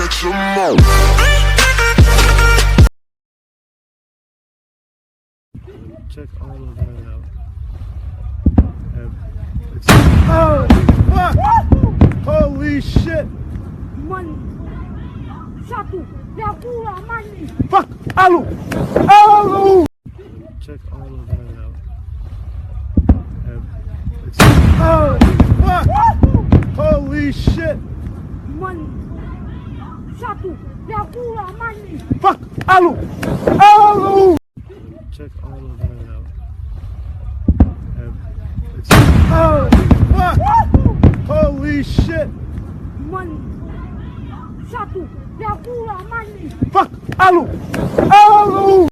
check some more. Check all of that out. And it's oh fuck! Holy shit! Money. Satu. Dia kurang money. Fuck! Alu! Alu! Check all of that out. And it's oh fuck! Holy shit! Money. Satu. Dia kurang money. Fuck! Alu! Alu! Check all of that out. And it's oh fuck! Holy shit! Money. Satu. Dia kurang money. Fuck! Alu! Alu!